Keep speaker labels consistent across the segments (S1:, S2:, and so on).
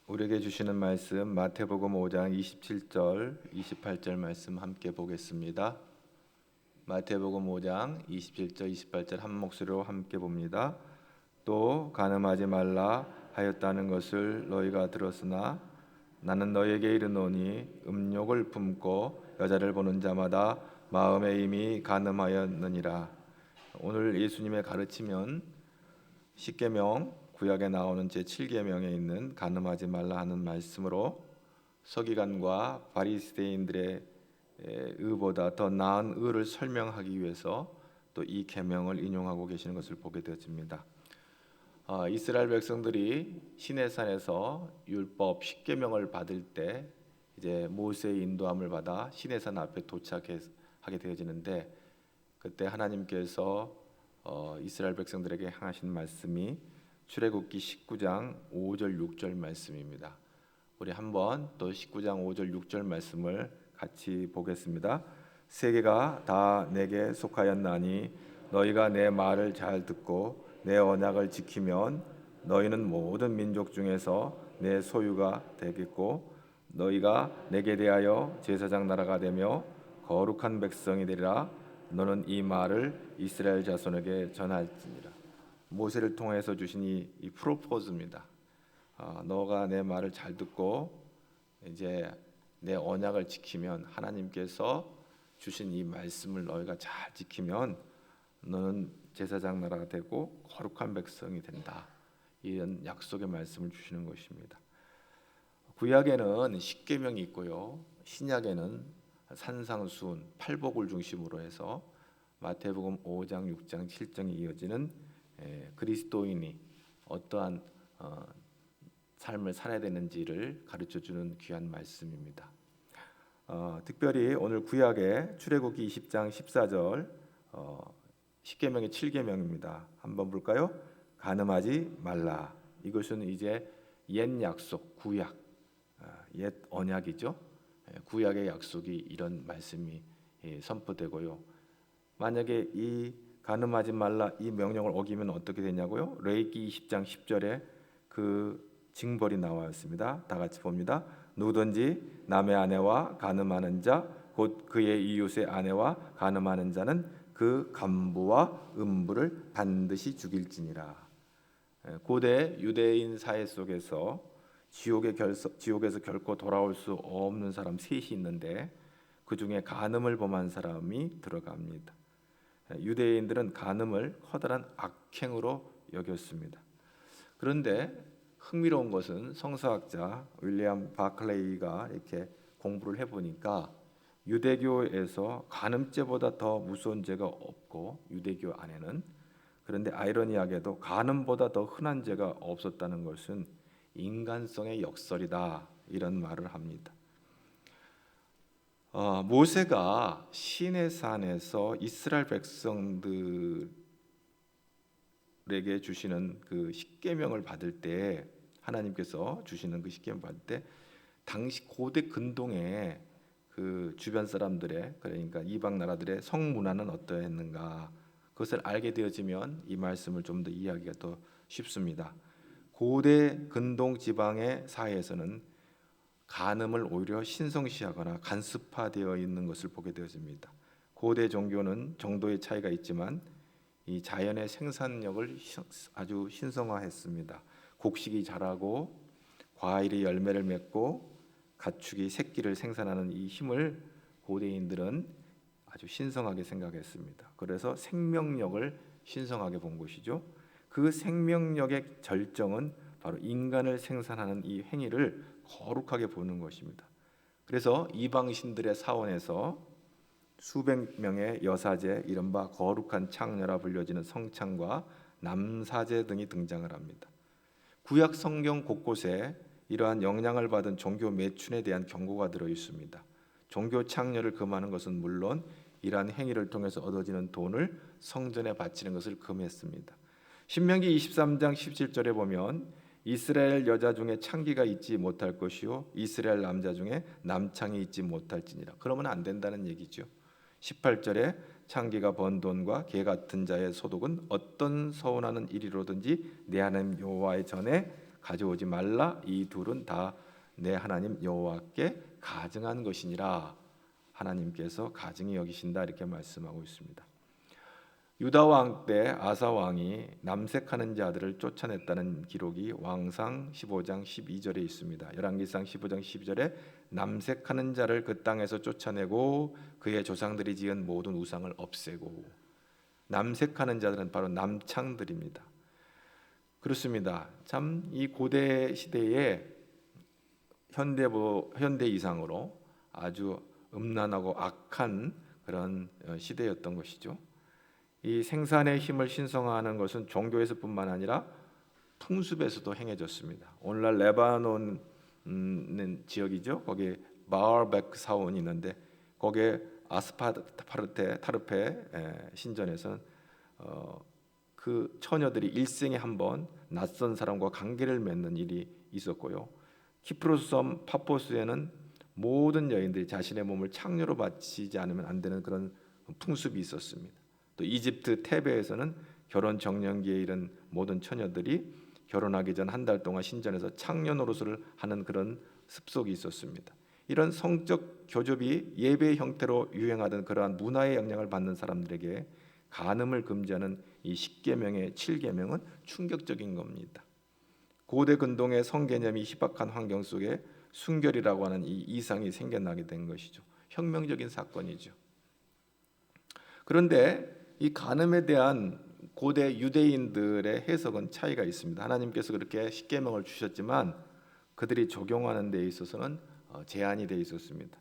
S1: 우리에게 주시는 말씀 마태복음 5장 27절, 28절 말씀 함께 보겠습니다. 마태복음 5장 27절, 28절 한 목소리로 함께 봅니다. 또 간음하지 말라 하였다는 것을 너희가 들었으나 나는 너희에게 이르노니 음욕을 품고 여자를 보는 자마다 마음에 이미 간음하였느니라. 오늘 예수님의 가르치면 십계명 구약에 나오는 제7계명에 있는 간음하지 말라 하는 말씀으로 서기관과 바리새인들의 의보다 더 나은 의를 설명하기 위해서 또 이 계명을 인용하고 계시는 것을 보게 되어집니다. 이스라엘 백성들이 시내산에서 율법 십계명을 받을 때 이제 모세의 인도함을 받아 시내산 앞에 도착하게 되어지는데, 그때 하나님께서 이스라엘 백성들에게 향하신 말씀이 출애굽기 19장 5절 6절 말씀입니다. 우리 한번 또 19장 5절 6절 말씀을 같이 보겠습니다. 세계가 다 내게 속하였나니 너희가 내 말을 잘 듣고 내 언약을 지키면 너희는 모든 민족 중에서 내 소유가 되겠고 너희가 내게 대하여 제사장 나라가 되며 거룩한 백성이 되리라. 너는 이 말을 이스라엘 자손에게 전할지니라. 모세를 통해서 주신 이 프로포즈입니다. 너가 내 말을 잘 듣고 이제 내 언약을 지키면, 하나님께서 주신 이 말씀을 너희가 잘 지키면 너는 제사장 나라가 되고 거룩한 백성이 된다. 이런 약속의 말씀을 주시는 것입니다. 구약에는 십계명이 있고요, 신약에는 산상수훈, 팔복을 중심으로 해서 마태복음 5장, 6장, 7장에 이어지는 그리스도인이 어떠한 삶을 살아야 되는지를 가르쳐주는 귀한 말씀입니다. 특별히 오늘 구약의 출애굽기 20장 14절, 십계명의 7계명입니다. 한번 볼까요? 간음하지 말라. 이것은 이제 옛 약속, 구약, 옛 언약이죠. 구약의 약속이 이런 말씀이 선포되고요. 만약에 이 간음하지 말라 이 명령을 어기면 어떻게 되냐고요? 레위기 20장 10절에 그 징벌이 나와 있습니다. 다 같이 봅니다. 누구든지 남의 아내와 간음하는 자, 곧 그의 이웃의 아내와 간음하는 자는 그 간부와 음부를 반드시 죽일지니라. 고대 유대인 사회 속에서 지옥에서 결코 돌아올 수 없는 사람 셋이 있는데, 그 중에 간음을 범한 사람이 들어갑니다. 유대인들은 간음을 커다란 악행으로 여겼습니다. 그런데 흥미로운 것은 성서학자 윌리엄 바클레이가 이렇게 공부를 해보니까 유대교에서 간음죄보다 더 무서운 죄가 없고, 유대교 안에는, 그런데 아이러니하게도 간음보다 더 흔한 죄가 없었다는 것은 인간성의 역설이다, 이런 말을 합니다. 모세가 시내산에서 이스라엘 백성들에게 주시는 그 십계명을 받을 때, 하나님께서 주시는 그 십계명 받을 때 당시 고대 근동의 그 주변 사람들의, 그러니까 이방 나라들의 성문화는 어떠했는가, 그것을 알게 되어지면 이 말씀을 좀 더 이해하기가 더 쉽습니다. 고대 근동 지방의 사회에서는 간음을 오히려 신성시하거나 간습화되어 있는 것을 보게 되어집니다. 고대 종교는 정도의 차이가 있지만 이 자연의 생산력을 아주 신성화했습니다. 곡식이 자라고 과일이 열매를 맺고 가축이 새끼를 생산하는 이 힘을 고대인들은 아주 신성하게 생각했습니다. 그래서 생명력을 신성하게 본 것이죠. 그 생명력의 절정은 바로 인간을 생산하는 이 행위를 거룩하게 보는 것입니다. 그래서 이방신들의 사원에서 수백 명의 여사제, 이른바 거룩한 창녀라 불려지는 성창과 남사제 등이 등장을 합니다. 구약 성경 곳곳에 이러한 영향을 받은 종교 매춘에 대한 경고가 들어 있습니다. 종교 창녀를 금하는 것은 물론 이러한 행위를 통해서 얻어지는 돈을 성전에 바치는 것을 금했습니다. 신명기 23장 17절에 보면 이스라엘 여자 중에 창기가 있지 못할 것이요 이스라엘 남자 중에 남창이 있지 못할지니라. 그러면 안 된다는 얘기죠. 18절에 창기가 번 돈과 개 같은 자의 소득은 어떤 서운하는 일이로든지 내 하나님 여호와의 전에 가져오지 말라. 이 둘은 다 내 하나님 여호와께 가증한 것이니라. 하나님께서 가증히 여기신다 이렇게 말씀하고 있습니다. 유다 왕 때 아사 왕이 남색하는 자들을 쫓아냈다는 기록이 왕상 15장 12절에 있습니다. 열왕기상 15장 12절에 남색하는 자를 그 땅에서 쫓아내고 그의 조상들이 지은 모든 우상을 없애고, 남색하는 자들은 바로 남창들입니다. 그렇습니다. 참 이 고대 시대에 현대 이상으로 아주 음란하고 악한 그런 시대였던 것이죠. 이 생산의 힘을 신성화하는 것은 종교에서뿐만 아니라 풍습에서도 행해졌습니다. 오늘날 레바논 지역이죠. 거기에 바알벡 사원이 있는데 거기에 아스파르테 타르페 신전에서는 그 처녀들이 일생에 한 번 낯선 사람과 관계를 맺는 일이 있었고요. 키프로스 섬 파포스에는 모든 여인들이 자신의 몸을 창녀로 바치지 않으면 안 되는 그런 풍습이 있었습니다. 또 이집트 테베에서는 결혼 정년기에 이른 모든 처녀들이 결혼하기 전 한 달 동안 신전에서 창녀 노릇을 하는 그런 습속이 있었습니다. 이런 성적 교접이 예배의 형태로 유행하던 그러한 문화의 영향을 받는 사람들에게 간음을 금지하는 이 10계명의 7계명은 충격적인 겁니다. 고대 근동의 성개념이 희박한 환경 속에 순결이라고 하는 이 이상이 생겨나게 된 것이죠. 혁명적인 사건이죠. 그런데 이 간음에 대한 고대 유대인들의 해석은 차이가 있습니다. 하나님께서 그렇게 10계명을 주셨지만 그들이 적용하는 데 있어서는 제한이 되어 있었습니다.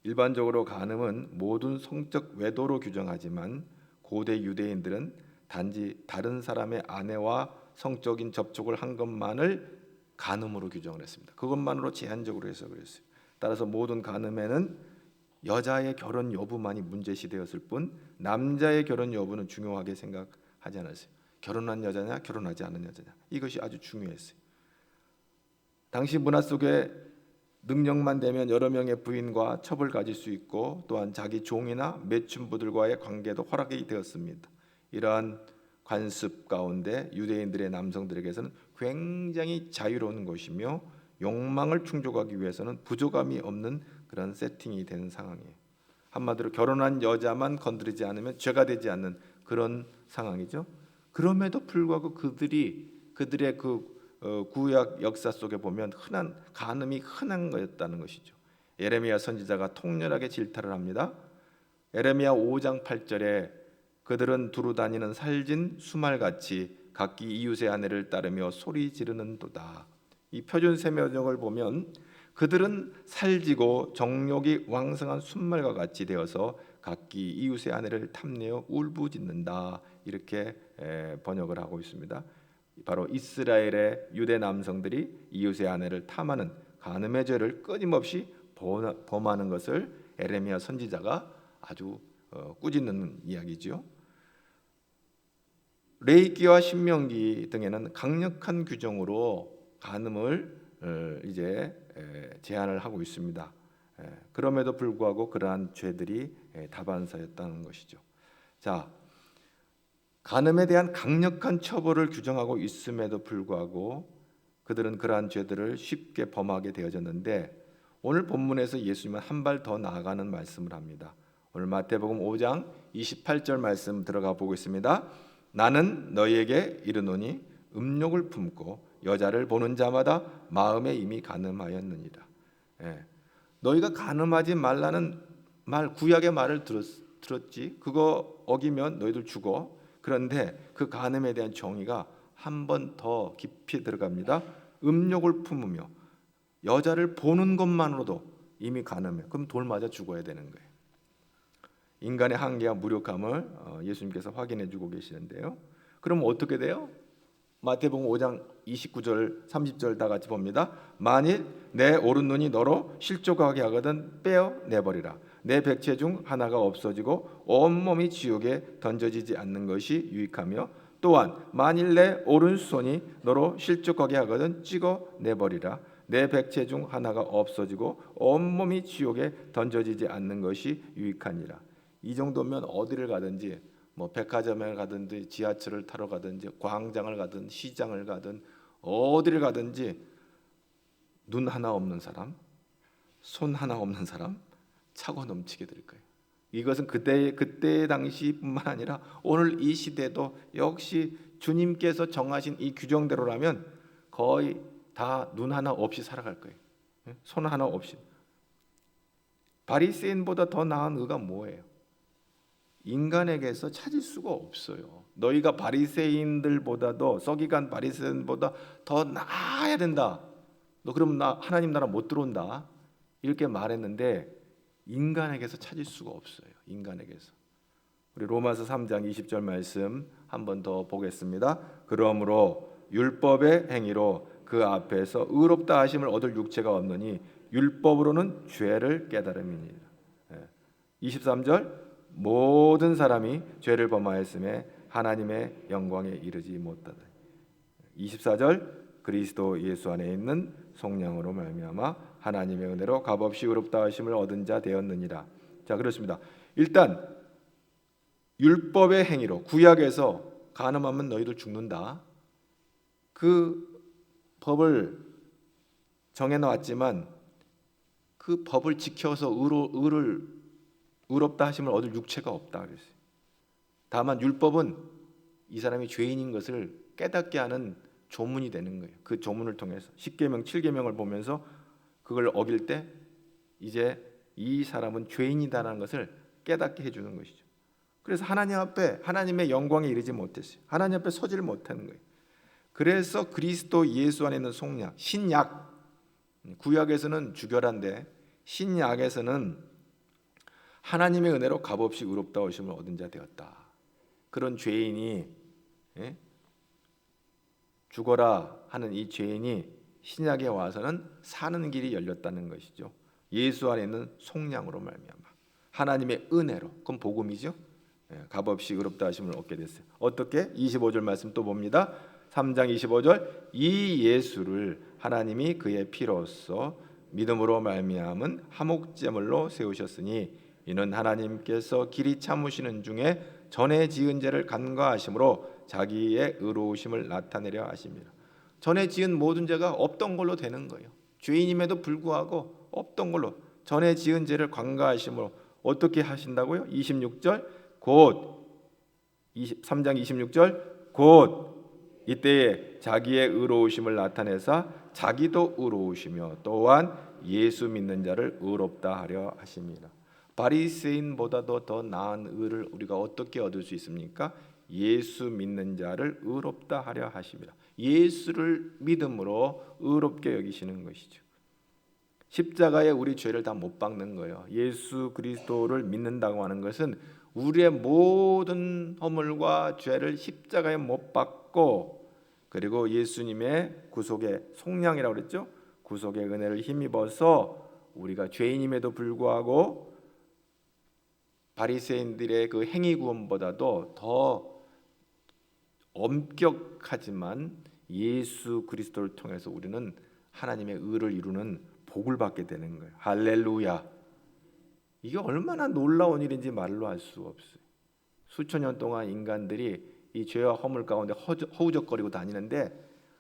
S1: 일반적으로 간음은 모든 성적 외도로 규정하지만 고대 유대인들은 단지 다른 사람의 아내와 성적인 접촉을 한 것만을 간음으로 규정을 했습니다. 그것만으로 제한적으로 해석을 했어요. 따라서 모든 간음에는 여자의 결혼 여부만이 문제시되었을 뿐 남자의 결혼 여부는 중요하게 생각하지 않았어요. 결혼한 여자냐 결혼하지 않은 여자냐, 이것이 아주 중요했어요. 당시 문화 속에 능력만 되면 여러 명의 부인과 첩을 가질 수 있고 또한 자기 종이나 매춘부들과의 관계도 허락이 되었습니다. 이러한 관습 가운데 유대인들의 남성들에게서는 굉장히 자유로운 것이며 욕망을 충족하기 위해서는 부족함이 없는 그런 세팅이 되는 상황이에요. 한마디로 결혼한 여자만 건드리지 않으면 죄가 되지 않는 그런 상황이죠. 그럼에도 불구하고 그들의 구약 역사 속에 보면 간음이 흔한 거였다는 것이죠. 예레미야 선지자가 통렬하게 질타를 합니다. 예레미야 5장 8절에 그들은 두루 다니는 살진 수말같이 각기 이웃의 아내를 따르며 소리 지르는도다. 이 표준 세면역을 보면 그들은 살지고 정욕이 왕성한 순말과 같이 되어서 각기 이웃의 아내를 탐내어 울부짖는다. 이렇게 번역을 하고 있습니다. 바로 이스라엘의 유대 남성들이 이웃의 아내를 탐하는 간음의 죄를 끊임없이 범하는 것을 에레미야 선지자가 아주 꾸짖는 이야기죠. 레위기와 신명기 등에는 강력한 규정으로 간음을 이제 제한을 하고 있습니다. 그럼에도 불구하고 그러한 죄들이 다반사였다는 것이죠. 자, 간음에 대한 강력한 처벌을 규정하고 있음에도 불구하고 그들은 그러한 죄들을 쉽게 범하게 되어졌는데 오늘 본문에서 예수님은 한 발 더 나아가는 말씀을 합니다. 오늘 마태복음 5장 28절 말씀 들어가 보겠습니다. 나는 너희에게 이르노니 음욕을 품고 여자를 보는 자마다 마음에 이미 간음하였느니라. 너희가 간음하지 말라는 말, 구약의 말을 들었지. 그거 어기면 너희들 죽어. 그런데 그 간음에 대한 정의가 한 번 더 깊이 들어갑니다. 음욕을 품으며 여자를 보는 것만으로도 이미 간음해. 그럼 돌 맞아 죽어야 되는 거예요. 인간의 한계와 무력함을 예수님께서 확인해 주고 계시는데요. 그럼 어떻게 돼요? 마태복음 5장 29절 30절 다 같이 봅니다. 만일 내 오른눈이 너로 실족하게 하거든 빼어내버리라. 내 백체 중 하나가 없어지고 온몸이 지옥에 던져지지 않는 것이 유익하며 또한 만일 내 오른손이 너로 실족하게 하거든 찍어내버리라. 내 백체 중 하나가 없어지고 온몸이 지옥에 던져지지 않는 것이 유익하니라. 이 정도면 어디를 가든지 백화점을 가든지 지하철을 타러 가든지 광장을 가든 시장을 가든 어디를 가든지 눈 하나 없는 사람, 손 하나 없는 사람 차고 넘치게 될 거예요. 이것은 그때 당시뿐만 아니라 오늘 이 시대도 역시 주님께서 정하신 이 규정대로라면 거의 다 눈 하나 없이 살아갈 거예요. 손 하나 없이. 바리새인보다 더 나은 의가 뭐예요? 인간에게서 찾을 수가 없어요. 너희가 바리새인들보다도 서기관 바리새인보다 더 나아야 된다. 너 그러면 나 하나님 나라 못 들어온다. 이렇게 말했는데 인간에게서 찾을 수가 없어요. 인간에게서. 우리 로마서 3장 20절 말씀 한 번 더 보겠습니다. 그러므로 율법의 행위로 그 앞에서 의롭다 하심을 얻을 육체가 없느니 율법으로는 죄를 깨달음이니라. 23절 모든 사람이 죄를 범하였음에 하나님의 영광에 이르지 못하다. 24절 그리스도 예수 안에 있는 속량으로 말미암아 하나님의 은혜로 값없이 의롭다 하심을 얻은 자 되었느니라. 자, 그렇습니다. 일단 율법의 행위로 구약에서 간음하면 너희들 죽는다. 그 법을 정해놓았지만 그 법을 지켜서 의롭다 하심을 얻을 육체가 없다 그랬어요. 다만 율법은 이 사람이 죄인인 것을 깨닫게 하는 조문이 되는 거예요. 그 조문을 통해서 10계명, 7계명을 보면서 그걸 어길 때 이제 이 사람은 죄인이다라는 것을 깨닫게 해주는 것이죠. 그래서 하나님 앞에 하나님의 영광에 이르지 못했어요. 하나님 앞에 서지를 못하는 거예요. 그래서 그리스도 예수 안에 있는 속량, 신약, 구약에서는 주결한데 신약에서는 하나님의 은혜로 값없이 의롭다 하심을 얻은 자 되었다. 그런 죄인이 죽어라 하는 이 죄인이 신약에 와서는 사는 길이 열렸다는 것이죠. 예수 안에 있는 속량으로 말미암아 하나님의 은혜로, 그건 복음이죠. 값없이 의롭다 하심을 얻게 됐어요. 어떻게? 25절 말씀 또 봅니다. 3장 25절 이 예수를 하나님이 그의 피로써 믿음으로 말미암은 화목제물로 세우셨으니 이는 하나님께서 길이 참으시는 중에 전에 지은 죄를 간과하심으로 자기의 의로우심을 나타내려 하십니다. 전에 지은 모든 죄가 없던 걸로 되는 거예요. 죄인임에도 불구하고 없던 걸로 전에 지은 죄를 간과하심으로 어떻게 하신다고요? 26절 곧 3장 26절 곧 이때에 자기의 의로우심을 나타내사 자기도 의로우시며 또한 예수 믿는 자를 의롭다 하려 하십니다. 바리새인보다도 더 나은 의를 우리가 어떻게 얻을 수 있습니까? 예수 믿는 자를 의롭다 하려 하십니다. 예수를 믿음으로 의롭게 여기시는 것이죠. 십자가에 우리 죄를 다 못 박는 거예요. 예수 그리스도를 믿는다고 하는 것은 우리의 모든 허물과 죄를 십자가에 못 박고 그리고 예수님의 구속의 속량이라고 그랬죠. 구속의 은혜를 힘입어서 우리가 죄인임에도 불구하고 바리새인들의 그 행위 구원보다도 더 엄격하지만 예수 그리스도를 통해서 우리는 하나님의 의를 이루는 복을 받게 되는 거예요. 할렐루야. 이게 얼마나 놀라운 일인지 말로 할 수 없어요. 수천 년 동안 인간들이 이 죄와 허물 가운데 허우적거리고 다니는데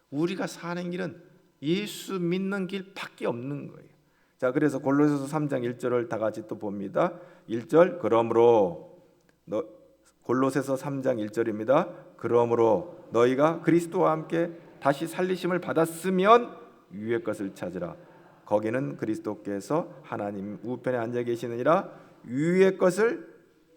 S1: 우리가 사는 길은 예수 믿는 길밖에 없는 거예요. 자, 그래서 골로새서 3장 1절을 다 같이 또 봅니다. 1절 그러므로 골로새서 3장 1절입니다. 그러므로 너희가 그리스도와 함께 다시 살리심을 받았으면 위의 것을 찾으라. 거기는 그리스도께서 하나님 우편에 앉아 계시느니라. 위의 것을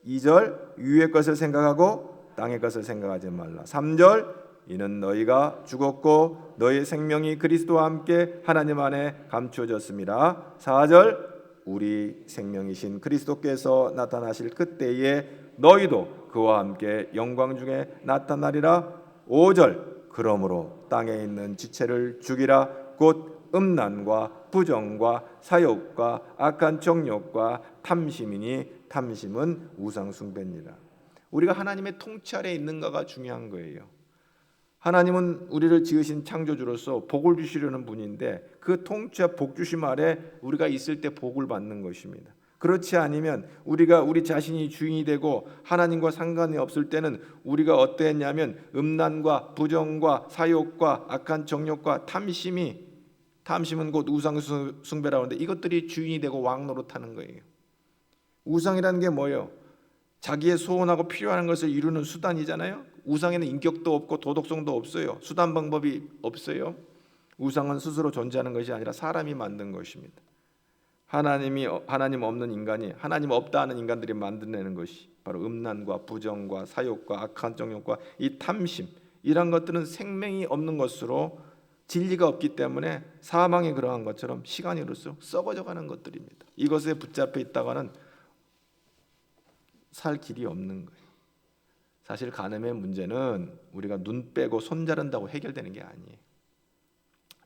S1: 2절 위의 것을 생각하고 땅의 것을 생각하지 말라. 3절 이는 너희가 죽었고 너희 생명이 그리스도와 함께 하나님 안에 감추어졌습니다. 4절 우리 생명이신 그리스도께서 나타나실 그때에 너희도 그와 함께 영광 중에 나타나리라. 5절 그러므로 땅에 있는 지체를 죽이라. 곧 음란과 부정과 사욕과 악한 정욕과 탐심이니 탐심은 우상 숭배니라. 우리가 하나님의 통치 아래에 있는가가 중요한 거예요. 하나님은 우리를 지으신 창조주로서 복을 주시려는 분인데 그 통치와 복 주심 아래 우리가 있을 때 복을 받는 것입니다. 그렇지 않으면 우리가 우리 자신이 주인이 되고 하나님과 상관이 없을 때는 우리가 어떠했냐면 음란과 부정과 사욕과 악한 정욕과 탐심은 곧 우상 숭배라고 하는데 이것들이 주인이 되고 왕 노릇하는 거예요. 우상이라는 게 뭐예요? 자기의 소원하고 필요한 것을 이루는 수단이잖아요. 우상에는 인격도 없고 도덕성도 없어요. 수단 방법이 없어요. 우상은 스스로 존재하는 것이 아니라 사람이 만든 것입니다. 하나님 없는 인간이 하나님 없다 하는 인간들이 만들어내는 것이 바로 음란과 부정과 사욕과 악한 정욕과 이 탐심, 이런 것들은 생명이 없는 것으로 진리가 없기 때문에 사망이 그러한 것처럼 시간이 흐를수록 썩어져가는 것들입니다. 이것에 붙잡혀 있다가는 살 길이 없는 거예요. 사실 간음의 문제는 우리가 눈 빼고 손 자른다고 해결되는 게 아니에요.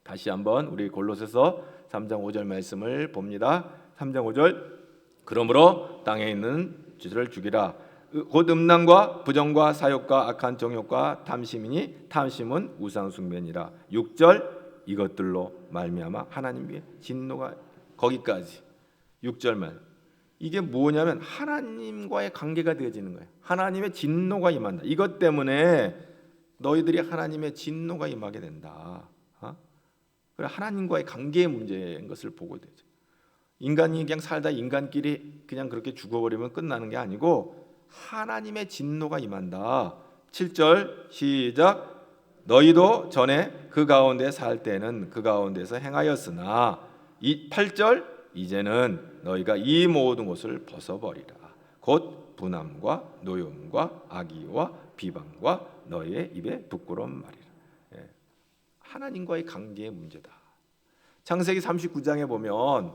S1: 다시 한번 우리 골로새서 3장 5절 말씀을 봅니다. 3장 5절, 그러므로 땅에 있는 죄를 죽이라. 곧 음란과 부정과 사욕과 악한 정욕과 탐심이니 탐심은 우상 숭배니라. 6절, 이것들로 말미암아 하나님의 진노가, 거기까지 6절 말. 이게 뭐냐면 하나님과의 관계가 되어지는 거예요. 하나님의 진노가 임한다. 이것 때문에 너희들이 하나님의 진노가 임하게 된다. 그래, 하나님과의 관계의 문제인 것을 보고 되죠. 인간이 그냥 살다 인간끼리 그냥 그렇게 죽어버리면 끝나는 게 아니고 하나님의 진노가 임한다. 7절 시작. 너희도 전에 그 가운데 살 때는 그 가운데서 행하였으나 8절 이제는 너희가 이 모든 것을 벗어버리라. 곧 분함과 노염과 악의와 비방과 너희의 입에 부끄러운 말이라. 하나님과의 관계의 문제다. 창세기 39장에 보면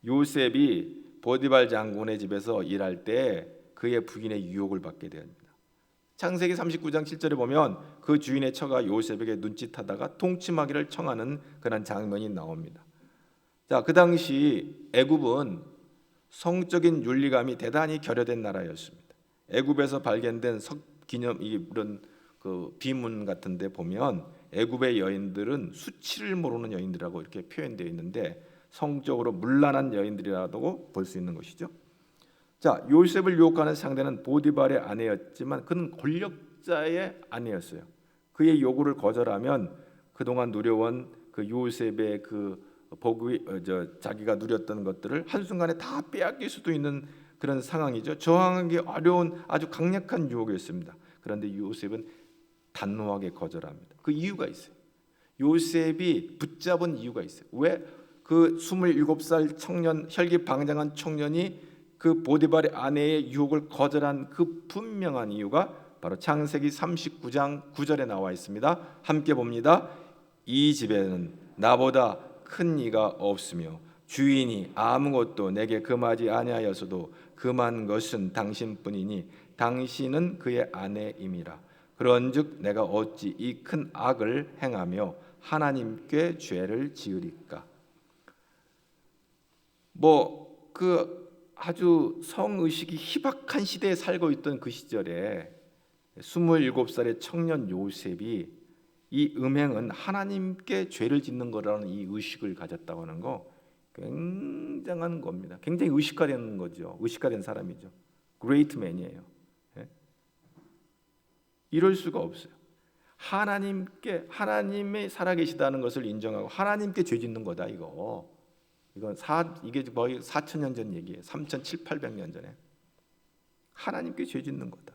S1: 요셉이 보디발 장군의 집에서 일할 때 그의 부인의 유혹을 받게 됩니다. 창세기 39장 7절에 보면 그 주인의 처가 요셉에게 눈짓하다가 통침하기를 청하는 그런 장면이 나옵니다. 자, 그 당시 애굽은 성적인 윤리감이 대단히 결여된 나라였습니다. 애굽에서 발견된 기념 이런 그 비문 같은데 보면 애굽의 여인들은 수치를 모르는 여인들이라고 이렇게 표현되어 있는데 성적으로 문란한 여인들이라고 볼 수 있는 것이죠. 자, 요셉을 유혹하는 상대는 보디발의 아내였지만 그는 권력자의 아내였어요. 그의 요구를 거절하면 그동안 누려온 그 요셉의 그 자기가 누렸던 것들을 한순간에 다 빼앗길 수도 있는 그런 상황이죠. 저항하기 어려운 아주 강력한 유혹이었습니다. 그런데 요셉은 단호하게 거절합니다. 그 이유가 있어요. 요셉이 붙잡은 이유가 있어요. 왜? 그 27살 청년, 혈기방장한 청년이 그 보디발의 아내의 유혹을 거절한 그 분명한 이유가 바로 창세기 39장 9절에 나와 있습니다. 함께 봅니다. 이 집에는 나보다 큰 이가 없으며 주인이 아무것도 내게 금하지 아니하여서도 금한 것은 당신뿐이니 당신은 그의 아내임이라. 그런즉 내가 어찌 이 큰 악을 행하며 하나님께 죄를 지으리까. 그 아주 성의식이 희박한 시대에 살고 있던 그 시절에 27살의 청년 요셉이 이 음행은 하나님께 죄를 짓는 거라는 이 의식을 가졌다고 하는 거 굉장한 겁니다. 굉장히 의식화된 거죠. 의식화된 사람이죠. 그레이트 맨이에요. 이럴 수가 없어요. 하나님이 살아계시다는 것을 인정하고 하나님께 죄 짓는 거다. 이게 거의 4,000년 전 얘기예요. 3,700~800년 전에 하나님께 죄 짓는 거다.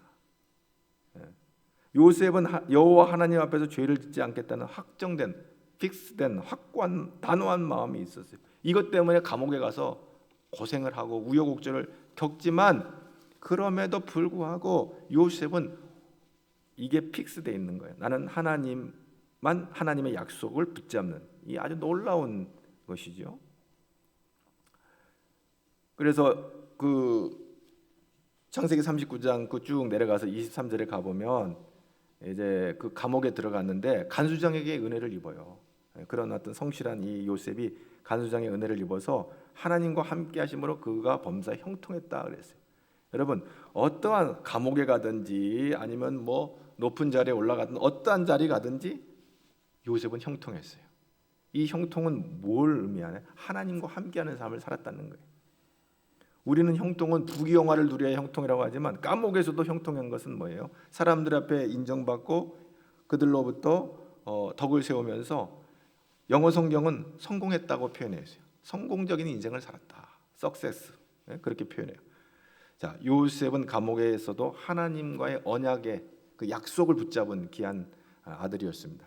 S1: 요셉은 여호와 하나님 앞에서 죄를 짓지 않겠다는 확정된, 픽스된, 확고한, 단호한 마음이 있었어요. 이것 때문에 감옥에 가서 고생을 하고 우여곡절을 겪지만 그럼에도 불구하고 요셉은 이게 픽스되어 있는 거예요. 나는 하나님의 약속을 붙잡는, 이 아주 놀라운 것이죠. 그래서 그 창세기 39장 그 쭉 내려가서 23절에 가보면 이제 그 감옥에 들어갔는데 간수장에게 은혜를 입어요. 그런 어떤 성실한 이 요셉이 간수장의 은혜를 입어서 하나님과 함께 하심으로 그가 범사에 형통했다 그랬어요. 여러분, 어떠한 감옥에 가든지 아니면 높은 자리에 올라가든 어떠한 자리 가든지 요셉은 형통했어요. 이 형통은 뭘 의미하냐? 하나님과 함께하는 삶을 살았다는 거예요. 우리는 형통은 부귀영화를 누려야 형통이라고 하지만 감옥에서도 형통한 것은 뭐예요? 사람들 앞에 인정받고 그들로부터 덕을 세우면서 영어 성경은 성공했다고 표현해요. 성공적인 인생을 살았다. 석세스. 그렇게 표현해요. 자, 요셉은 감옥에서도 하나님과의 언약의 그 약속을 붙잡은 귀한 아들이었습니다.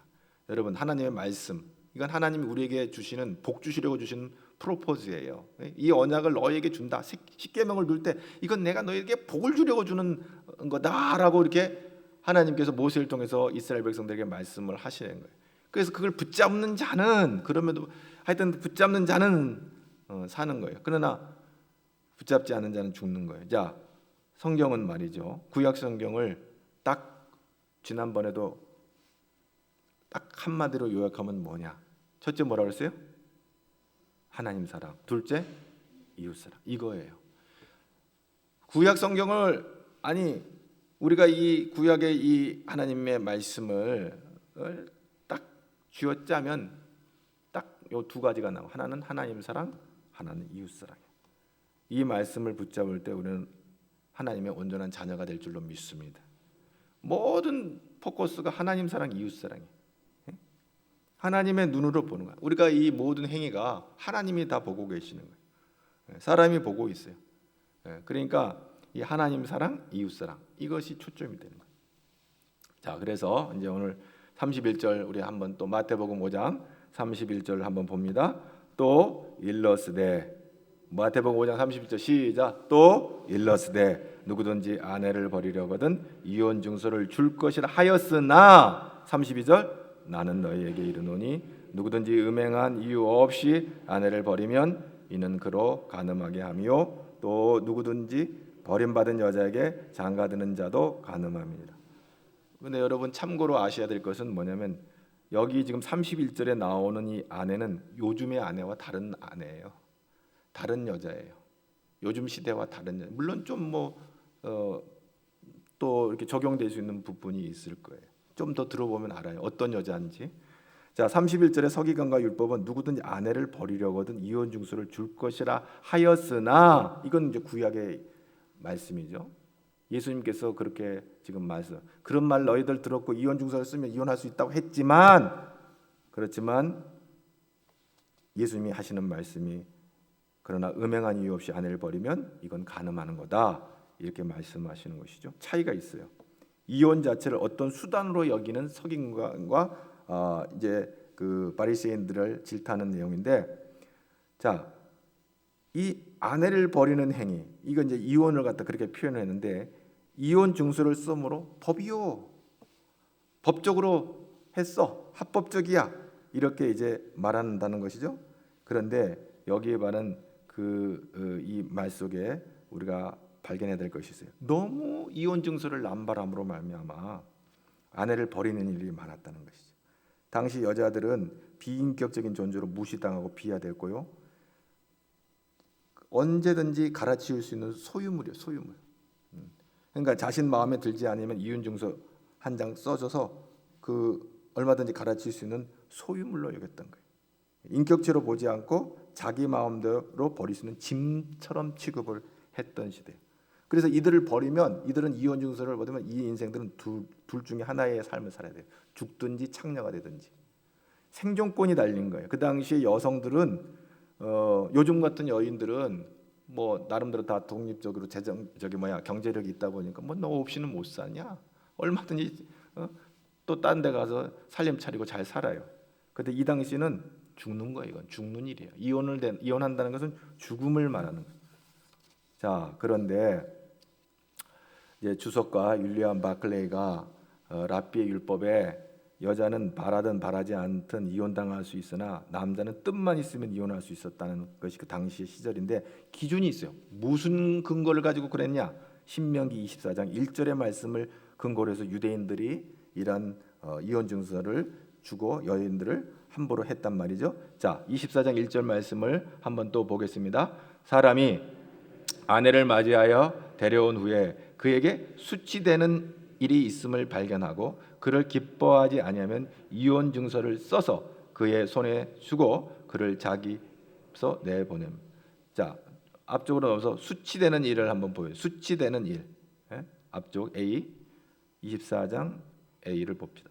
S1: 여러분, 하나님의 말씀, 이건 하나님이 우리에게 주시는 복 주시려고 주시는 프로포즈예요. 이 언약을 너에게 준다. 십계명을 둘 때 이건 내가 너에게 복을 주려고 주는 거다라고 이렇게 하나님께서 모세를 통해서 이스라엘 백성들에게 말씀을 하시는 거예요. 그래서 그걸 붙잡는 자는, 그럼에도 하여튼 붙잡는 자는 사는 거예요. 그러나 붙잡지 않는 자는 죽는 거예요. 자, 성경은 말이죠. 구약 성경을 딱 지난번에도 딱 한마디로 요약하면 뭐냐? 첫째 뭐라 그랬어요? 하나님 사랑. 둘째 이웃 사랑. 이거예요. 구약 성경을 우리가 이 구약의 이 하나님의 말씀을 딱 쥐어짜면 딱 요 두 가지가 나와. 하나는 하나님 사랑, 하나는 이웃 사랑이에요. 이 말씀을 붙잡을 때 우리는 하나님의 온전한 자녀가 될 줄로 믿습니다. 모든 포커스가 하나님 사랑, 이웃 사랑이에요. 하나님의 눈으로 보는 거야. 우리가 이 모든 행위가 하나님이 다 보고 계시는 거예요. 사람이 보고 있어요. 그러니까 이 하나님 사랑, 이웃 사랑, 이것이 초점이 되는 거예요. 자, 그래서 이제 오늘 31절 우리 한번 또 마태복음 5장 31절 한번 봅니다. 또 일러스되, 마태복음 5장 31절 시작. 또 일러스되 누구든지 아내를 버리려거든 이혼 증서를 줄 것이라 하였으나 32절 나는 너희에게 이르노니 누구든지 음행한 이유 없이 아내를 버리면 이는 그로 간음하게 하며 또 누구든지 버림받은 여자에게 장가드는 자도 간음합니다. 근데 여러분 참고로 아셔야 될 것은 뭐냐면 여기 지금 31절에 나오는 이 아내는 요즘의 아내와 다른 아내예요. 다른 여자예요. 요즘 시대와 다른 여자. 물론 좀 또 이렇게 적용될 수 있는 부분이 있을 거예요. 좀 더 들어보면 알아요. 어떤 여자인지. 자, 31절의 서기관과 율법은 누구든지 아내를 버리려거든 이혼 증서를 줄 것이라 하였으나, 이건 이제 구약의 말씀이죠. 예수님께서 그렇게 지금 말씀, 그런 말 너희들 들었고 이혼 증서를 쓰면 이혼할 수 있다고 했지만, 그렇지만 예수님이 하시는 말씀이 그러나 음행한 이유 없이 아내를 버리면 이건 간음하는 거다, 이렇게 말씀하시는 것이죠. 차이가 있어요. 이혼 자체를 어떤 수단으로 여기는 서기관과 이제 그 바리새인들을 질타하는 내용인데, 자, 이 아내를 버리는 행위, 이건 이제 이혼을 갖다 그렇게 표현했는데, 이혼 증서를 쓰므로 법이요, 법적으로 했어, 합법적이야, 이렇게 이제 말한다는 것이죠. 그런데 여기에 반한 이 말 속에 우리가 발견해야 될 것이 있어요. 너무 이혼 증서를 남발함으로 말미암아 아내를 버리는 일이 많았다는 것이죠. 당시 여자들은 비인격적인 존재로 무시당하고 비하됐고요, 언제든지 갈아치울 수 있는 소유물이에요. 소유물. 그러니까 자신 마음에 들지 않으면 이혼 증서 한 장 써줘서 얼마든지 갈아치울 수 있는 소유물로 여겼던 거예요. 인격체로 보지 않고 자기 마음대로 버릴 수 있는 짐처럼 취급을 했던 시대. 그래서 이들을 버리면, 이들은 이혼 증서를 받으면 이 인생들은 둘 중에 하나의 삶을 살아야 돼요. 죽든지 창녀가 되든지. 생존권이 달린 거예요. 그 당시에 여성들은 요즘 같은 여인들은 나름대로 다 독립적으로 경제력이 있다 보니까 너 없이는 못 사냐, 얼마든지 또 딴 데 가서 살림 차리고 잘 살아요. 근데 이 당시는 죽는 거예요. 이건 죽는 일이에요. 이혼한다는 것은 죽음을 말하는 거예요. 자, 그런데 이제 주석가 윌리엄 바클레이가 랍비의 율법에 여자는 바라든 바라지 않든 이혼당할 수 있으나 남자는 뜻만 있으면 이혼할 수 있었다는 것이 그 당시의 시절인데, 기준이 있어요. 무슨 근거를 가지고 그랬냐? 신명기 24장 1절의 말씀을 근거로 해서 유대인들이 이런 이혼 증서를 주고 여인들을 함부로 했단 말이죠. 자, 24장 1절 말씀을 한번 또 보겠습니다. 사람이 아내를 맞이하여 데려온 후에 그에게 수치되는 일이 있음을 발견하고 그를 기뻐하지 아니하면 이혼 증서를 써서 그의 손에 주고 그를 자기서 내보냄. 자, 앞쪽으로 넘어서 수치되는 일을 한번 보여요. 수치되는 일. 예? 앞쪽 A 24장 A를 봅시다.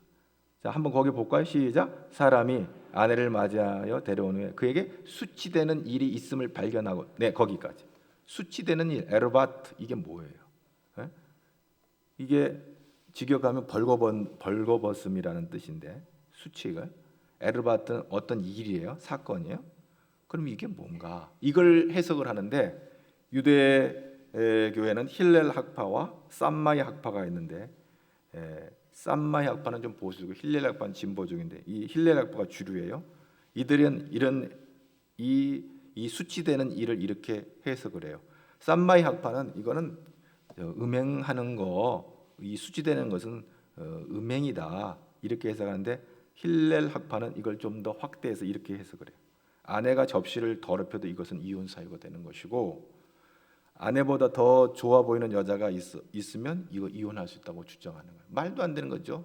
S1: 자, 한번 거기 볼까요? 시작. 사람이 아내를 맞이하여 데려온 후에 그에게 수치되는 일이 있음을 발견하고, 네, 거기까지. 수치되는 일, 에르바트, 이게 뭐예요? 예? 이게 직역하면 벌거벗음이라는 뜻인데, 수치가 에르바트는 어떤 일이에요? 사건이에요? 그럼 이게 뭔가? 이걸 해석을 하는데, 유대 교회는 힐렐 학파와 쌈마이 학파가 있는데, 쌈마이 학파는 좀 보수고 힐렐 학파는 진보적인데, 이 힐렐 학파가 주류예요. 이들은 이 수치되는 일을 이렇게 해석을 해요. 쌈마이 학파는 이거는 음행하는 거, 이 수치되는 것은 음행이다, 이렇게 해석하는데, 힐렐 학파는 이걸 좀 더 확대해서 이렇게 해석을 해요. 아내가 접시를 더럽혀도 이것은 이혼 사유가 되는 것이고, 아내보다 더 좋아 보이는 여자가 있으면 이거 이혼할 수 있다고 주장하는 거예요. 말도 안 되는 거죠.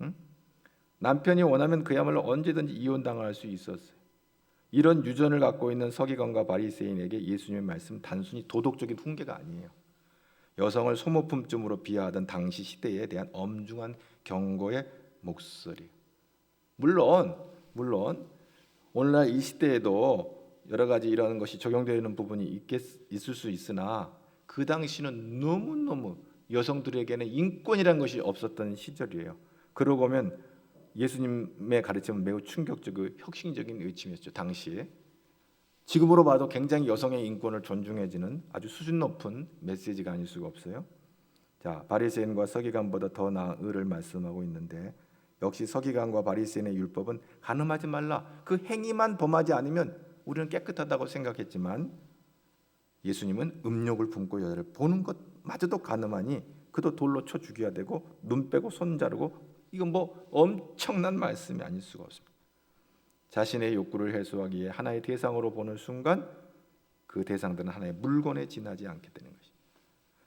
S1: 응? 남편이 원하면 그야말로 언제든지 이혼당할 수 있었어요. 이런 유전을 갖고 있는 서기관과 바리새인에게 예수님의 말씀 단순히 도덕적인 훈계가 아니에요. 여성을 소모품쯤으로 비하하던 당시 시대에 대한 엄중한 경고의 목소리. 물론 오늘날 이 시대에도 여러 가지 이런 것이 적용되는 부분이 있을 수 있으나, 그 당시는 너무너무 여성들에게는 인권이라는 것이 없었던 시절이에요. 그러고 보면 예수님의 가르침은 매우 충격적이고 혁신적인 외침이었죠, 당시에. 지금으로 봐도 굉장히 여성의 인권을 존중해지는 아주 수준 높은 메시지가 아닐 수가 없어요. 자, 바리새인과 서기관보다 더 나으를 말씀하고 있는데, 역시 서기관과 바리새인의 율법은 간음하지 말라, 그 행위만 범하지 않으면 우리는 깨끗하다고 생각했지만, 예수님은 음욕을 품고 여자를 보는 것마저도 간음하니 그도 돌로 쳐 죽여야 되고 눈 빼고 손 자르고, 이건 뭐 엄청난 말씀이 아닐 수가 없습니다. 자신의 욕구를 해소하기 위해 하나의 대상으로 보는 순간 그 대상들은 하나의 물건에 지나지 않게 되는 것입니다.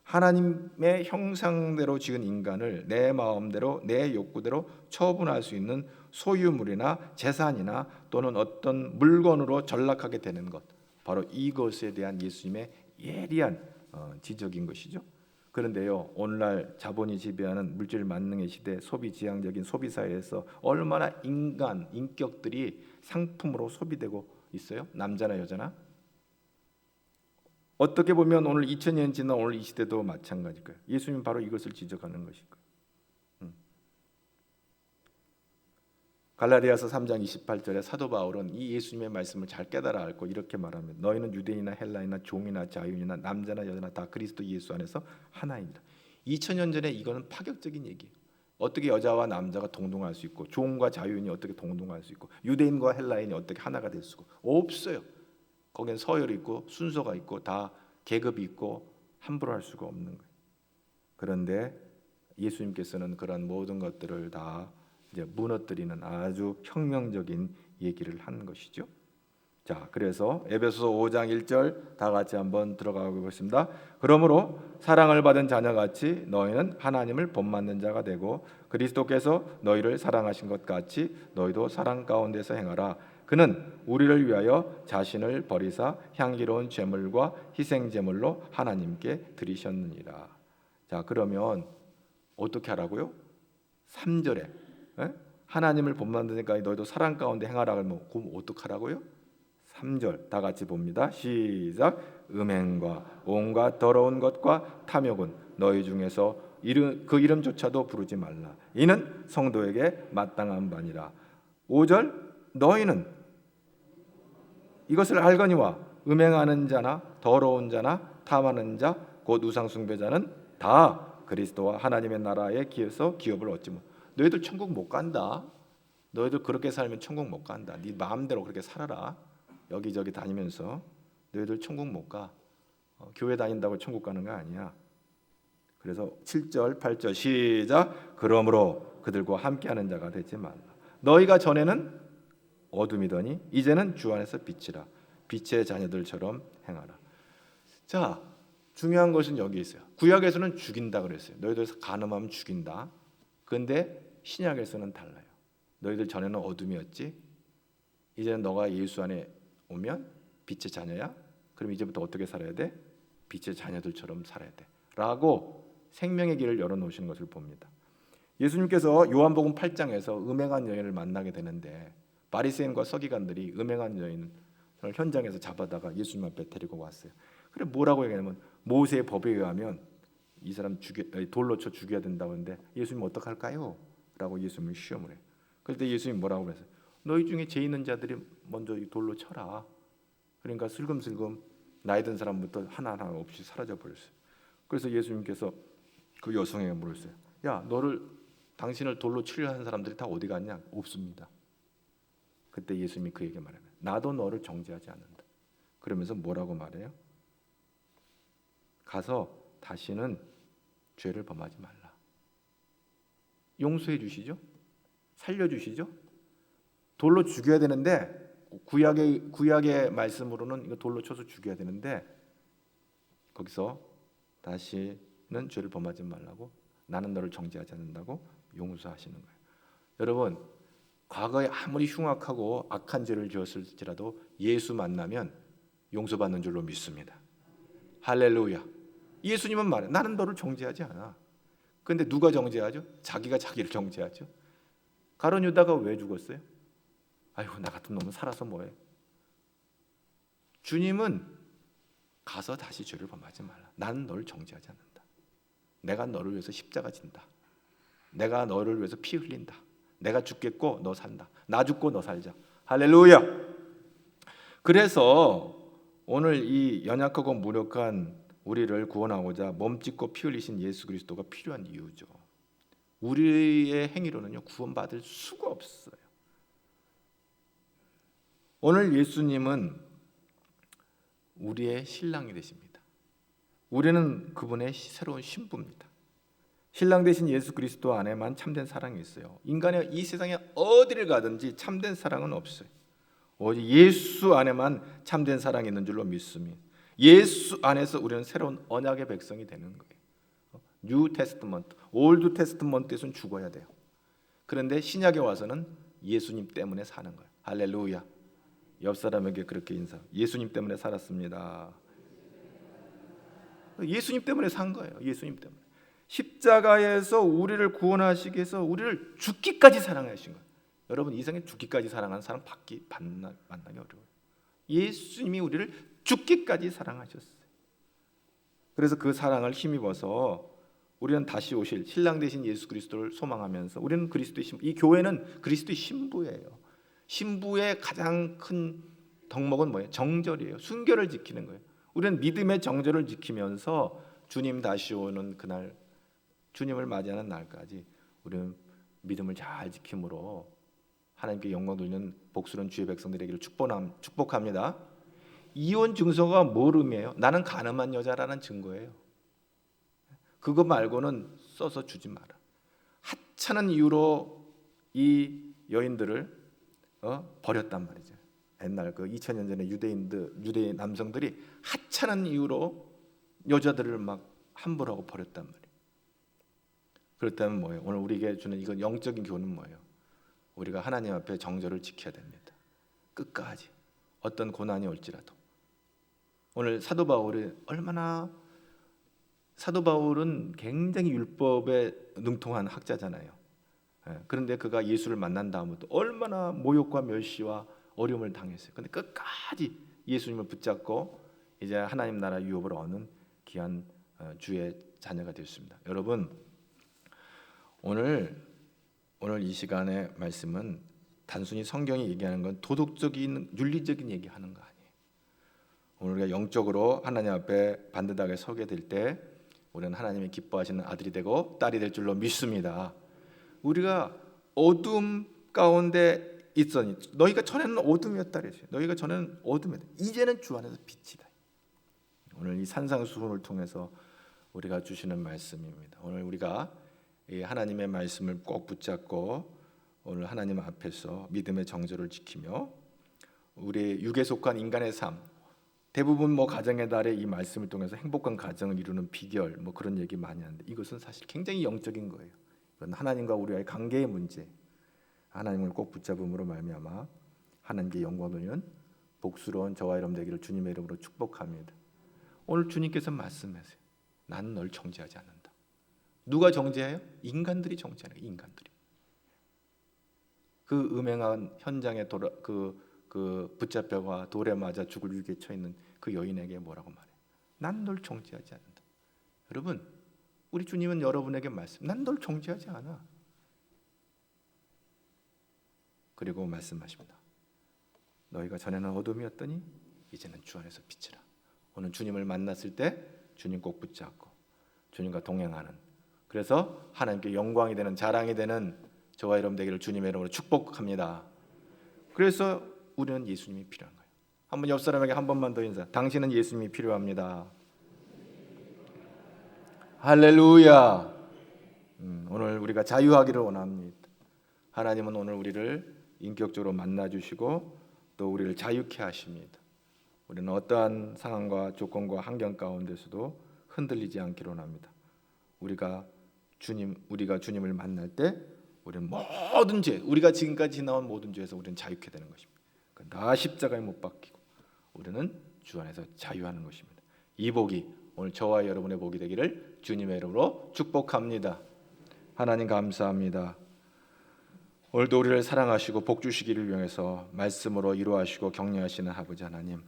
S1: 하나님의 형상대로 지은 인간을 내 마음대로 내 욕구대로 처분할 수 있는 소유물이나 재산이나 또는 어떤 물건으로 전락하게 되는 것, 바로 이것에 대한 예수님의 예리한 지적인 것이죠. 그런데요, 오늘날 자본이 지배하는 물질 만능의 시대, 소비 지향적인 소비 사회에서 얼마나 인격들이 상품으로 소비되고 있어요? 남자나 여자나? 어떻게 보면 오늘 2000년 지난 오늘 이 시대도 마찬가지일 거예요. 예수님 바로 이것을 지적하는 것일 거예요. 갈라디아서 3장 28절에 사도 바울은 이 예수님의 말씀을 잘 깨달아 앓고 이렇게 말합니다. 너희는 유대인이나 헬라인이나 종이나 자유인이나 남자나 여자나 다 그리스도 예수 안에서 하나입니다. 2000년 전에 이거는 파격적인 얘기예요. 어떻게 여자와 남자가 동등할 수 있고, 종과 자유인이 어떻게 동등할 수 있고, 유대인과 헬라인이 어떻게 하나가 될 수가 없어요. 거기는 서열이 있고 순서가 있고 다 계급이 있고 함부로 할 수가 없는 거예요. 그런데 예수님께서는 그런 모든 것들을 다 이제 무너뜨리는 아주 혁명적인 얘기를 한 것이죠. 자, 그래서 에베소서 5장 1절 다 같이 한번 들어가 보겠습니다. 그러므로 사랑을 받은 자녀같이 너희는 하나님을 본받는 자가 되고, 그리스도께서 너희를 사랑하신 것 같이 너희도 사랑 가운데서 행하라. 그는 우리를 위하여 자신을 버리사 향기로운 제물과 희생 제물로 하나님께 드리셨느니라. 자, 그러면 어떻게 하라고요? 3절에 하나님을 본받으니까 너희도 사랑 가운데 행하라. 그러면 어떻게 하라고요? 3절 다 같이 봅니다. 시작. 음행과 온갖 더러운 것과 탐욕은 너희 중에서 그 이름조차도 부르지 말라. 이는 성도에게 마땅한 바니라. 5절 너희는 이것을 알거니와 음행하는 자나 더러운 자나 탐하는 자 곧 우상 숭배자는 다 그리스도와 하나님의 나라에 기어서 기업을 얻지 못. 너희들 천국 못 간다. 너희들 그렇게 살면 천국 못 간다. 네 마음대로 그렇게 살아라. 여기저기 다니면서 너희들 천국 못 가. 교회 다닌다고 천국 가는 거 아니야. 그래서 7절 8절 시작. 그러므로 그들과 함께하는 자가 되지 말라. 너희가 전에는 어둠이더니 이제는 주 안에서 빛이라. 빛의 자녀들처럼 행하라. 자, 중요한 것은 여기 있어요. 구약에서는 죽인다 그랬어요. 너희들 간음하면 죽인다. 그런데 신약에서는 달라요. 너희들 전에는 어둠이었지. 이제는 너가 예수 안에 오면 빛의 자녀야. 그럼 이제부터 어떻게 살아야 돼? 빛의 자녀들처럼 살아야 돼 라고 생명의 길을 열어놓으시는 것을 봅니다. 예수님께서 요한복음 8장에서 음행한 여인을 만나게 되는데 바리새인과 서기관들이 음행한 여인을 현장에서 잡아다가 예수님 앞에 데리고 왔어요. 그래 뭐라고 얘기하냐면 모세의 법에 의하면 이 사람 돌로 쳐 죽여야 된다고 하는데 예수님 어떡할까요? 라고 예수님을 시험을 해요. 그때 예수님 뭐라고 그랬어요? 너희 중에 죄 있는 자들이 먼저 이 돌로 쳐라. 그러니까 슬금슬금 나이 든 사람부터 하나하나 없이 사라져 버렸어요. 그래서 예수님께서 그 여성에게 물었어요. 야, 당신을 돌로 치려 하는 사람들이 다 어디 갔냐? 없습니다. 그때 예수님이 그에게 말해요. 나도 너를 정죄하지 않는다. 그러면서 뭐라고 말해요? 가서 다시는 죄를 범하지 말라. 용서해 주시죠? 살려 주시죠? 돌로 죽여야 되는데 구약의 말씀으로는 이거 돌로 쳐서 죽여야 되는데 거기서 다시는 죄를 범하지 말라고 나는 너를 정죄하지 않는다고 용서하시는 거예요. 여러분 과거에 아무리 흉악하고 악한 죄를 지었을지라도 예수 만나면 용서받는 줄로 믿습니다. 할렐루야. 예수님은 말해 나는 너를 정죄하지 않아. 그런데 누가 정죄하죠? 자기가 자기를 정죄하죠. 가룟 유다가 왜 죽었어요? 아이고 나 같은 놈은 살아서 뭐해. 주님은 가서 다시 죄를 범하지 말라. 나는 너를 정죄하지 않는다. 내가 너를 위해서 십자가 진다. 내가 너를 위해서 피 흘린다. 내가 죽겠고 너 산다. 나 죽고 너 살자. 할렐루야. 그래서 오늘 이 연약하고 무력한 우리를 구원하고자 몸짓고 피 흘리신 예수 그리스도가 필요한 이유죠. 우리의 행위로는요 구원받을 수가 없어요. 오늘 예수님은 우리의 신랑이 되십니다. 우리는 그분의 새로운 신부입니다. 신랑 되신 예수 그리스도 안에만 참된 사랑이 있어요. 인간의 이 세상에 어디를 가든지 참된 사랑은 없어요. 오직 예수 안에만 참된 사랑이 있는 줄로 믿습니다. 예수 안에서 우리는 새로운 언약의 백성이 되는 거예요. 뉴 테스트먼트, 올드 테스트먼트에서는 죽어야 돼요. 그런데 신약에 와서는 예수님 때문에 사는 거예요. 할렐루야. 옆 사람에게 그렇게 인사. 예수님 때문에 살았습니다. 예수님 때문에 산 거예요. 예수님 때문에. 십자가에서 우리를 구원하시기 위해서 우리를 죽기까지 사랑하신 거예요. 여러분 이 세상에 죽기까지 사랑하는 사람 만나기 어려워요. 예수님이 우리를 죽기까지 사랑하셨어요. 그래서 그 사랑을 힘입어서 우리는 다시 오실 신랑 되신 예수 그리스도를 소망하면서 우리는 그리스도의 신부, 이 교회는 그리스도의 신부예요. 신부의 가장 큰 덕목은 뭐예요? 정절이에요. 순결을 지키는 거예요. 우리는 믿음의 정절을 지키면서 주님 다시 오는 그날, 주님을 맞이하는 날까지 우리는 믿음을 잘 지킴으로 하나님께 영광 돌리는 복스러운 주의 백성들에게를 축복합니다. 이혼 증서가 뭘 의미해요? 나는 가늠한 여자라는 증거예요. 그거 말고는 써서 주지 마라. 하찮은 이유로 이 여인들을 버렸단 말이죠. 옛날 그 2000년 전에 유대인 남성들이 하찮은 이유로 여자들을 막 함부로하고 버렸단 말이에요. 그렇다면 뭐예요? 오늘 우리에게 주는 이건 영적인 교훈은 뭐예요? 우리가 하나님 앞에 정절을 지켜야 됩니다. 끝까지 어떤 고난이 올지라도. 오늘 사도 바울은 굉장히 율법에 능통한 학자잖아요. 그런데 그가 예수를 만난 다음부터 얼마나 모욕과 멸시와 어려움을 당했어요. 근데 끝까지 예수님을 붙잡고 이제 하나님 나라 유업을 얻는 귀한 주의 자녀가 되었습니다. 여러분 오늘 이 시간의 말씀은 단순히 성경이 얘기하는 건 도덕적인 윤리적인 얘기하는 거 아니에요. 오늘 우리가 영적으로 하나님 앞에 반듯하게 서게 될 때 우리는 하나님이 기뻐하시는 아들이 되고 딸이 될 줄로 믿습니다. 우리가 어둠 가운데 있었니? 너희가 전에는 어둠이었다 그랬어요. 너희가 전에는 어둠이었다. 이제는 주 안에서 빛이다. 오늘 이 산상수훈을 통해서 우리가 주시는 말씀입니다. 오늘 우리가 이 하나님의 말씀을 꼭 붙잡고 오늘 하나님 앞에서 믿음의 정절을 지키며 우리 육에 속한 인간의 삶, 대부분 가정의 달에 이 말씀을 통해서 행복한 가정을 이루는 비결 그런 얘기 많이 하는데 이것은 사실 굉장히 영적인 거예요. 이건 하나님과 우리와의 관계의 문제. 하나님을 꼭 붙잡음으로 말미암아 하나님께 영광 돌리는 복스러운 저와 여러분 되기를 주님의 이름으로 축복합니다. 오늘 주님께서 말씀하세요. 나는 널 정죄하지 않는다. 누가 정죄해요? 인간들이 정죄하는 거예요. 인간들이. 그 음행한 현장에 그 붙잡혀가 돌에 맞아 죽을 위기에 처해 있는 그 여인에게 뭐라고 말해요? 난 널 정죄하지 않는다. 여러분, 우리 주님은 여러분에게 말씀, 난 널 정죄하지 않아. 그리고 말씀하십니다. 너희가 전에는 어둠이었더니 이제는 주 안에서 빛이라. 오늘 주님을 만났을 때 주님 꼭 붙잡고 주님과 동행하는, 그래서 하나님께 영광이 되는, 자랑이 되는 저와 여러분 되기를 주님의 이름으로 축복합니다. 그래서 우리는 예수님이 필요한 거예요. 한번 옆 사람에게 한 번만 더 인사. 당신은 예수님이 필요합니다. 할렐루야. 오늘 우리가 자유하기를 원합니다. 하나님은 오늘 우리를 인격적으로 만나주시고 또 우리를 자유케 하십니다. 우리는 어떠한 상황과 조건과 환경 가운데서도 흔들리지 않기를 원합니다. 우리가 주님을 만날 때 우리는 모든 죄, 우리가 지금까지 지나온 모든 죄에서 우리는 자유케 되는 것입니다. 나 십자가에 못 박히고 우리는 주 안에서 자유하는 것입니다. 이 복이 오늘 저와 여러분의 복이 되기를 주님의 이름으로 축복합니다. 하나님 감사합니다. 오늘도 우리를 사랑하시고 복 주시기를 위해서 말씀으로 이루하시고 격려하시는 아버지 하나님,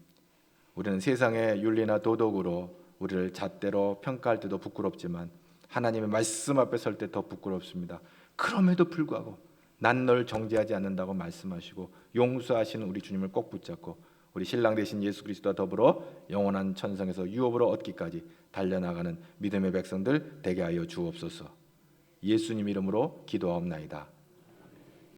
S1: 우리는 세상의 윤리나 도덕으로 우리를 잣대로 평가할 때도 부끄럽지만 하나님의 말씀 앞에 설 때 더 부끄럽습니다. 그럼에도 불구하고 난 널 정죄하지 않는다고 말씀하시고 용서하시는 우리 주님을 꼭 붙잡고 우리 신랑 되신 예수 그리스도와 더불어 영원한 천상에서 유업으로 얻기까지 달려나가는 믿음의 백성들 되게 하여 주옵소서. 예수님 이름으로 기도하옵나이다.